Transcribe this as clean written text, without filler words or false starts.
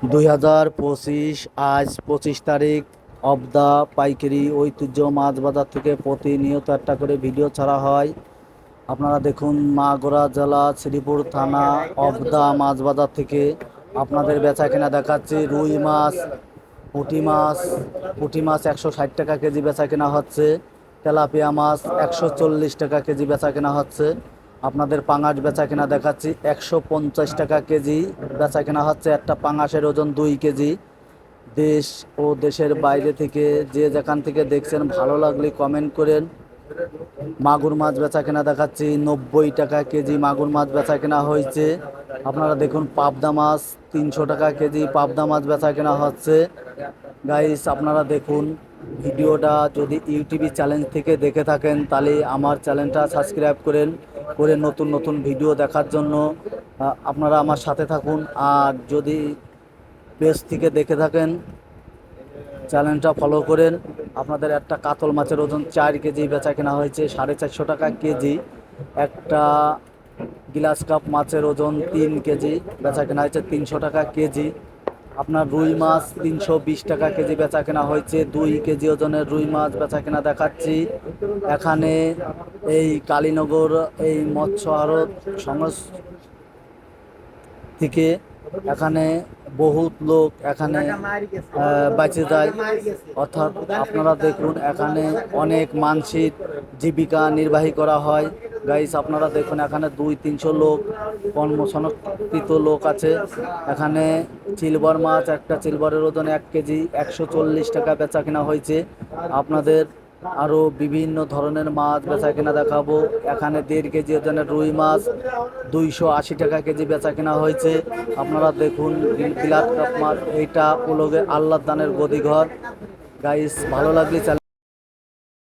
2025 আজ 25 তারিখ। অবদা পাইকারি ঐতিহ্য মাছ বাজার থেকে প্রতিনিয়ত একটা করে ভিডিও ছাড়া হয়। আপনারা দেখুন, মাগুরা জেলা শ্রীপুর থানা অবদা মাছ বাজার থেকে আপনাদের বেচা কেনা দেখাচ্ছি। রুই মাছ, পুঁটি মাছ 160 টাকা কেজি বেচা কেনা হচ্ছে। তেলাপিয়া মাছ 140 টাকা কেজি বেচা কেনা হচ্ছে। আপনাদের পাঙাশ বেচা কেনা দেখাচ্ছি, 150 টাকা কেজি বেচা কেনা হচ্ছে। একটা পাঙাশের ওজন 2 কেজি। দেশ ও দেশের বাইরে থেকে যে যেখান থেকে দেখছেন, ভালো লাগলে কমেন্ট করেন। মাগুর মাছ বেচা কেনা দেখাচ্ছি, 90 টাকা কেজি মাগুর মাছ বেচা কেনা হয়েছে। আপনারা দেখুন, পাবদা মাছ 300 টাকা কেজি পাবদা মাছ বেচা কেনা হচ্ছে। গাইস, আপনারা দেখুন, ভিডিওটা যদি ইউটিউব চ্যানেল থেকে দেখে থাকেন তাহলে আমার চ্যানেলটা সাবস্ক্রাইব করে নতুন নতুন ভিডিও দেখার জন্য আপনারা আমার সাথে থাকুন। আর যদি পেজ থেকে দেখে থাকেন, চ্যানেলটা ফলো করেন। আপনাদের একটা কাতল মাছের ওজন 4 কেজি বেচা কেনা হয়েছে, 450 টাকা কেজি। একটা গ্লাস কাপ মাছের ওজন 3 কেজি বেচা কেনা হয়েছে, 300 টাকা কেজি। আপনার রুই মাছ 320 টাকা কেজি বেচা কেনা হয়েছে। 2 কেজি ওজনের রুই মাছ বেচা কেনা দেখাচ্ছি এখানে। এই কালীনগর এই মৎস্য আড়ত থেকে এখানে বহুত লোক এখানে বেঁচে যায়। অর্থাৎ আপনারা দেখুন, এখানে অনেক মানসিক জীবিকা নির্বাহী করা হয়। গাইস, আপনারা দেখুন, এখানে 200-300 লোক কর্মসংস্কৃত লোক আছে এখানে। সিলভার মাছ, একটা সিলভারের ওজন 1 কেজি 140 টাকা বেচা কেনা হয়েছে। আপনাদের আরও বিভিন্ন ধরনের মাছ বেচা কেনা দেখাবো। এখানে 1.5 কেজি ওজনের রুই মাছ 280 টাকা কেজি বেচা কেনা হয়েছে। আপনারা দেখুন, বিলাত কাপ মাছ, এইটা ওলোগে আল্লাহ দানের গদিঘর। গাইস, ভালো লাগলে